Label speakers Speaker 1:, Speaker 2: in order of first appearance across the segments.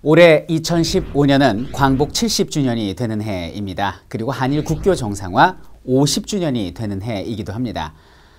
Speaker 1: 올해 2015년은 광복 70주년이 되는 해입니다. 그리고 한일 국교 정상화 50주년이 되는 해이기도 합니다.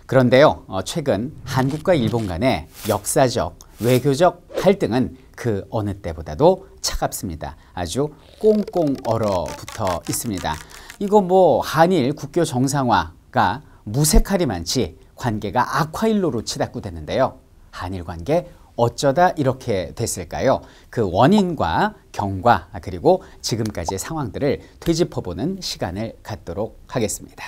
Speaker 1: 그런데요, 최근 한국과 일본 간의 역사적, 외교적 갈등은 그 어느 때보다도 차갑습니다. 아주 꽁꽁 얼어붙어 있습니다. 이거 한일 국교 정상화가 무색할이 많지 관계가 악화일로로 치닫고됐는데요. 한일 관계 어쩌다 이렇게 됐을까요? 그 원인과 경과 그리고 지금까지의 상황들을 되짚어보는 시간을 갖도록 하겠습니다.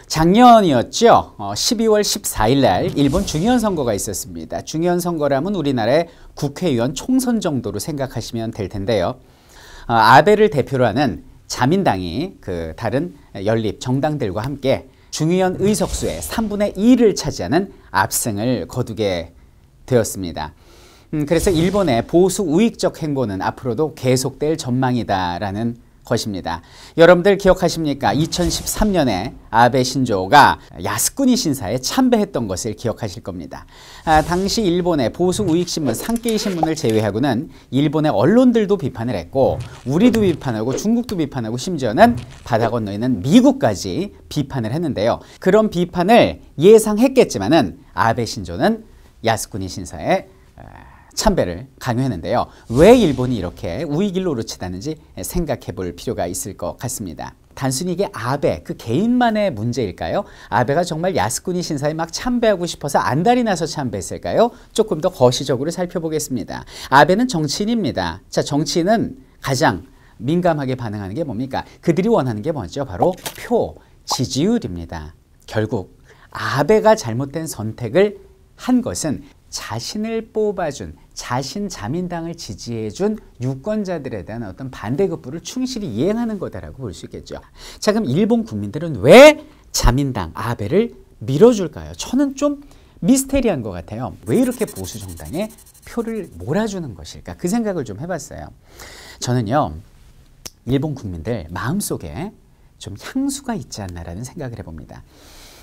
Speaker 1: 작년이었죠. 12월 14일 날 일본 중의원 선거가 있었습니다. 중의원 선거라면 우리나라의 국회의원 총선 정도로 생각하시면 될 텐데요. 아베를 대표로 하는 자민당이 그 다른 연립 정당들과 함께 중의원 의석수의 3분의 2를 차지하는 압승을 거두게 되었습니다. 그래서 일본의 보수 우익적 행보는 앞으로도 계속될 전망이다라는 것입니다. 여러분들 기억하십니까? 2013년에 아베 신조가 야스쿠니 신사에 참배했던 것을 기억하실 겁니다. 당시 일본의 보수 우익신문 산케이 신문을 제외하고는 일본의 언론들도 비판을 했고 우리도 비판하고 중국도 비판하고 심지어는 바다 건너 있는 미국까지 비판을 했는데요. 그런 비판을 예상했겠지만은 아베 신조는 야스쿠니 신사에 참배를 강요했는데요. 왜 일본이 이렇게 우익일로 치닫는지 생각해 볼 필요가 있을 것 같습니다. 단순히 이게 아베 그 개인만의 문제일까요? 아베가 정말 야스쿠니 신사에 막 참배하고 싶어서 안달이 나서 참배했을까요? 조금 더 거시적으로 살펴보겠습니다. 아베는 정치인입니다. 자, 정치인은 가장 민감하게 반응하는 게 뭡니까? 그들이 원하는 게 뭐죠? 바로 표, 지지율입니다. 결국 아베가 잘못된 선택을 한 것은 자신을 뽑아준, 자신 자민당을 지지해준 유권자들에 대한 어떤 반대급부를 충실히 이행하는 거다라고 볼 수 있겠죠. 자, 그럼 일본 국민들은 왜 자민당, 아베를 밀어줄까요? 저는 좀 미스테리한 것 같아요. 왜 이렇게 보수 정당에 표를 몰아주는 것일까? 그 생각을 좀 해봤어요. 저는요, 일본 국민들 마음속에 좀 향수가 있지 않나라는 생각을 해봅니다.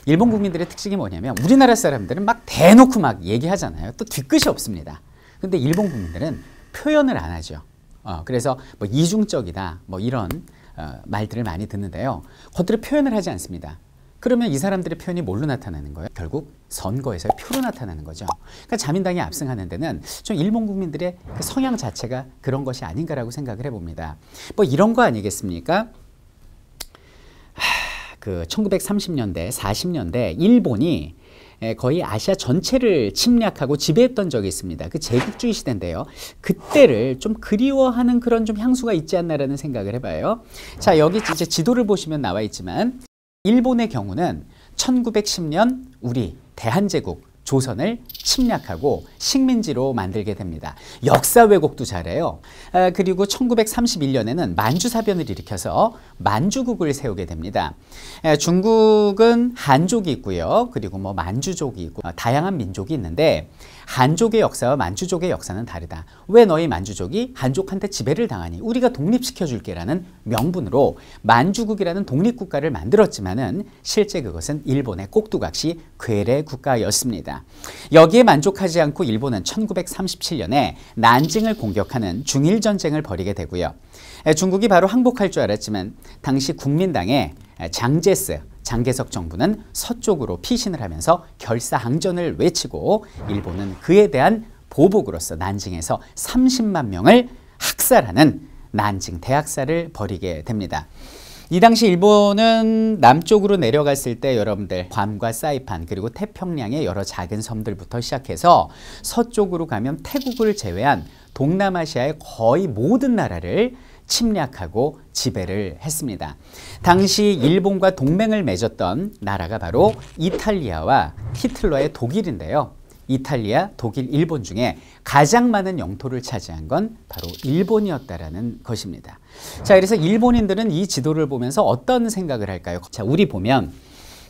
Speaker 1: 일본 국민들의 특징이 뭐냐면 우리나라 사람들은 막 대놓고 막 얘기하잖아요. 또 뒤끝이 없습니다. 근데 일본 국민들은 표현을 안 하죠. 그래서 이중적이다 이런 말들을 많이 듣는데요. 겉으로 표현을 하지 않습니다. 그러면 이 사람들의 표현이 뭘로 나타나는 거예요? 결국 선거에서 표로 나타나는 거죠. 그러니까 자민당이 압승하는 데는 좀 일본 국민들의 그 성향 자체가 그런 것이 아닌가라고 생각을 해봅니다. 이런 거 아니겠습니까? 그 1930년대, 40년대 일본이 거의 아시아 전체를 침략하고 지배했던 적이 있습니다. 그 제국주의 시대인데요. 그때를 좀 그리워하는 그런 좀 향수가 있지 않나라는 생각을 해봐요. 자, 여기 이제 지도를 보시면 나와 있지만 일본의 경우는 1910년 우리 대한제국 조선을 침략하고 식민지로 만들게 됩니다. 역사 왜곡도 잘해요. 그리고 1931년에는 만주사변을 일으켜서 만주국을 세우게 됩니다. 중국은 한족이 있고요. 그리고 만주족이 있고 다양한 민족이 있는데 한족의 역사와 만주족의 역사는 다르다. 왜 너희 만주족이 한족한테 지배를 당하니? 우리가 독립시켜줄게라는 명분으로 만주국이라는 독립국가를 만들었지만은 실제 그것은 일본의 꼭두각시 괴뢰 국가였습니다. 여기에 만족하지 않고 일본은 1937년에 난징을 공격하는 중일전쟁을 벌이게 되고요. 중국이 바로 항복할 줄 알았지만 당시 국민당의 장개석 정부는 서쪽으로 피신을 하면서 결사항전을 외치고 일본은 그에 대한 보복으로서 난징에서 30만 명을 학살하는 난징 대학살을 벌이게 됩니다. 이 당시 일본은 남쪽으로 내려갔을 때 여러분들 괌과 사이판 그리고 태평양의 여러 작은 섬들부터 시작해서 서쪽으로 가면 태국을 제외한 동남아시아의 거의 모든 나라를 침략하고 지배를 했습니다. 당시 일본과 동맹을 맺었던 나라가 바로 이탈리아와 히틀러의 독일인데요. 이탈리아, 독일, 일본 중에 가장 많은 영토를 차지한 건 바로 일본이었다라는 것입니다. 자, 그래서 일본인들은 이 지도를 보면서 어떤 생각을 할까요? 자, 우리 보면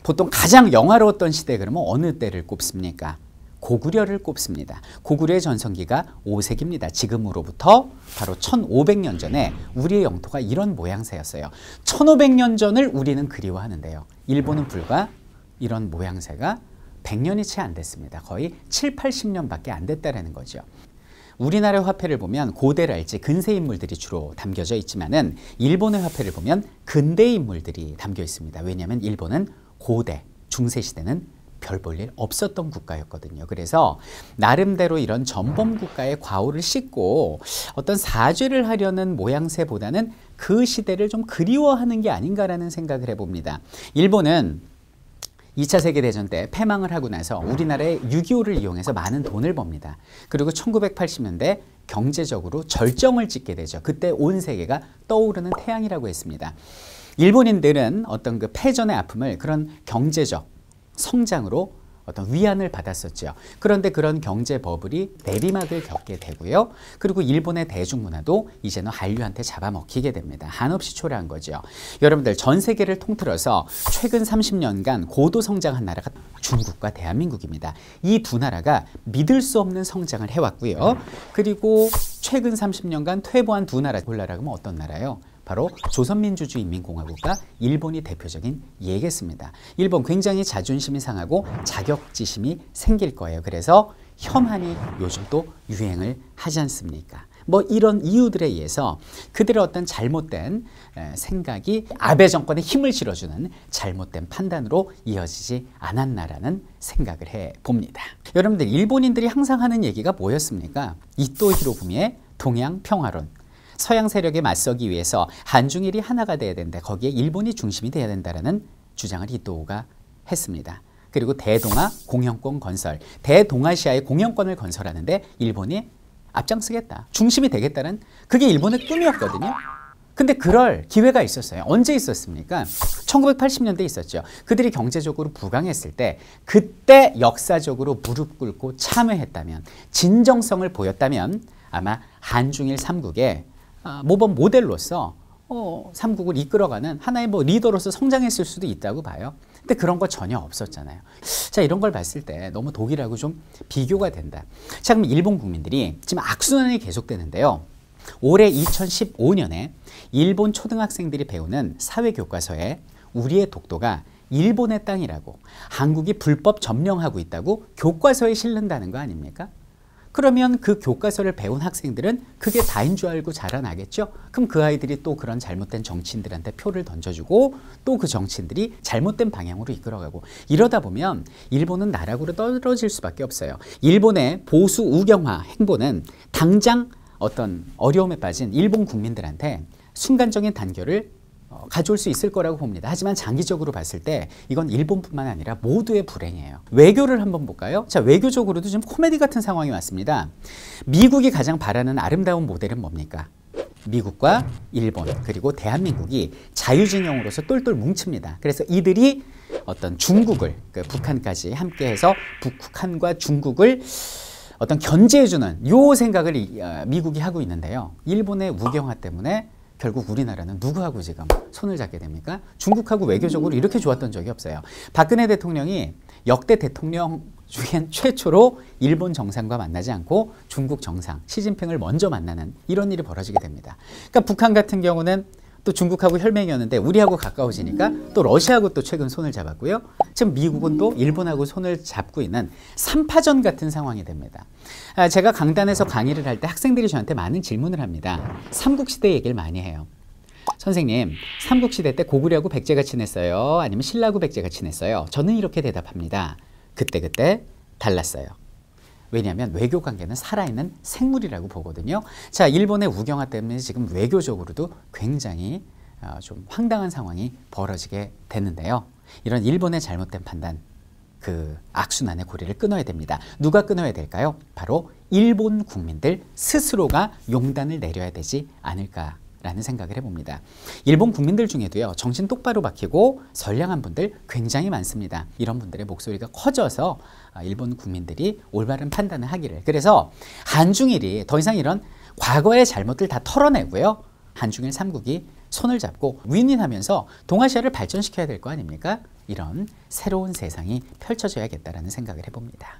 Speaker 1: 보통 가장 영화로웠던 시대 그러면 어느 때를 꼽습니까? 고구려를 꼽습니다. 고구려의 전성기가 5세기입니다. 지금으로부터 바로 1500년 전에 우리의 영토가 이런 모양새였어요. 1500년 전을 우리는 그리워하는데요. 일본은 불과 이런 모양새가 100년이 채 안 됐습니다. 거의 7, 80년밖에 안 됐다는 거죠. 우리나라 화폐를 보면 고대랄지 근세 인물들이 주로 담겨져 있지만은 일본의 화폐를 보면 근대 인물들이 담겨 있습니다. 왜냐하면 일본은 고대, 중세 시대는 별 볼 일 없었던 국가였거든요. 그래서 나름대로 이런 전범 국가의 과오를 씻고 어떤 사죄를 하려는 모양새보다는 그 시대를 좀 그리워하는 게 아닌가라는 생각을 해봅니다. 일본은 2차 세계대전 때 패망을 하고 나서 우리나라의 6.25를 이용해서 많은 돈을 법니다. 그리고 1980년대 경제적으로 절정을 찍게 되죠. 그때 온 세계가 떠오르는 태양이라고 했습니다. 일본인들은 어떤 그 패전의 아픔을 그런 경제적 성장으로 어떤 위안을 받았었죠. 그런데 그런 경제 버블이 내리막을 겪게 되고요. 그리고 일본의 대중문화도 이제는 한류한테 잡아먹히게 됩니다. 한없이 초래한 거죠. 여러분들 전 세계를 통틀어서 최근 30년간 고도 성장한 나라가 중국과 대한민국입니다. 이 두 나라가 믿을 수 없는 성장을 해왔고요. 그리고 최근 30년간 퇴보한 두 나라 골라라 그러면 어떤 나라요? 바로 조선민주주의인민공화국과 일본이 대표적인 예겠습니다. 일본 굉장히 자존심이 상하고 자격지심이 생길 거예요. 그래서 혐한이 요즘 또 유행을 하지 않습니까? 뭐 이런 이유들에 의해서 그들의 어떤 잘못된 생각이 아베 정권에 힘을 실어주는 잘못된 판단으로 이어지지 않았나라는 생각을 해봅니다. 여러분들 일본인들이 항상 하는 얘기가 뭐였습니까? 이토 히로부미의 동양 평화론. 서양 세력에 맞서기 위해서 한중일이 하나가 돼야 된다. 거기에 일본이 중심이 돼야 된다라는 주장을 이토우가 했습니다. 그리고 대동아 공영권 건설, 대동아시아의 공영권을 건설하는데 일본이 앞장서겠다. 중심이 되겠다는 그게 일본의 꿈이었거든요. 근데 그럴 기회가 있었어요. 언제 있었습니까? 1980년대에 있었죠. 그들이 경제적으로 부강했을 때 그때 역사적으로 무릎 꿇고 참여했다면 진정성을 보였다면 아마 한중일 3국의 모범 모델로서 삼국을 이끌어가는 하나의 뭐 리더로서 성장했을 수도 있다고 봐요. 근데 그런 거 전혀 없었잖아요. 자, 이런 걸 봤을 때 너무 독일하고 좀 비교가 된다. 자, 그럼 일본 국민들이 지금 악순환이 계속되는데요. 올해 2015년에 일본 초등학생들이 배우는 사회교과서에 우리의 독도가 일본의 땅이라고 한국이 불법 점령하고 있다고 교과서에 실른다는 거 아닙니까? 그러면 그 교과서를 배운 학생들은 그게 다인 줄 알고 자라나겠죠? 그럼 그 아이들이 또 그런 잘못된 정치인들한테 표를 던져주고 또 그 정치인들이 잘못된 방향으로 이끌어가고 이러다 보면 일본은 나락으로 떨어질 수밖에 없어요. 일본의 보수 우경화 행보는 당장 어떤 어려움에 빠진 일본 국민들한테 순간적인 단결을 가져올 수 있을 거라고 봅니다. 하지만 장기적으로 봤을 때 이건 일본뿐만 아니라 모두의 불행이에요. 외교를 한번 볼까요? 자, 외교적으로도 좀 코미디 같은 상황이 왔습니다. 미국이 가장 바라는 아름다운 모델은 뭡니까? 미국과 일본 그리고 대한민국이 자유진영으로서 똘똘 뭉칩니다. 그래서 이들이 어떤 중국을 북한까지 함께해서 북한과 중국을 어떤 견제해주는 요 생각을 미국이 하고 있는데요. 일본의 우경화 때문에 결국 우리나라는 누구하고 지금 손을 잡게 됩니까? 중국하고 외교적으로 이렇게 좋았던 적이 없어요. 박근혜 대통령이 역대 대통령 중엔 최초로 일본 정상과 만나지 않고 중국 정상 시진핑을 먼저 만나는 이런 일이 벌어지게 됩니다. 그러니까 북한 같은 경우는 또 중국하고 혈맹이었는데 우리하고 가까워지니까 또 러시아하고 또 최근 손을 잡았고요. 지금 미국은 또 일본하고 손을 잡고 있는 3파전 같은 상황이 됩니다. 제가 강단에서 강의를 할 때 학생들이 저한테 많은 질문을 합니다. 삼국시대 얘기를 많이 해요. 선생님, 삼국시대 때 고구려하고 백제가 친했어요? 아니면 신라하고 백제가 친했어요? 저는 이렇게 대답합니다. 그때 달랐어요. 왜냐하면 외교 관계는 살아있는 생물이라고 보거든요. 자, 일본의 우경화 때문에 지금 외교적으로도 굉장히 좀 황당한 상황이 벌어지게 됐는데요. 이런 일본의 잘못된 판단, 그 악순환의 고리를 끊어야 됩니다. 누가 끊어야 될까요? 바로 일본 국민들 스스로가 용단을 내려야 되지 않을까라는 생각을 해봅니다. 일본 국민들 중에도요, 정신 똑바로 박히고 선량한 분들 굉장히 많습니다. 이런 분들의 목소리가 커져서 일본 국민들이 올바른 판단을 하기를. 그래서 한중일이 더 이상 이런 과거의 잘못들 다 털어내고요. 한중일 3국이 손을 잡고 윈윈하면서 동아시아를 발전시켜야 될 거 아닙니까? 이런 새로운 세상이 펼쳐져야겠다라는 생각을 해봅니다.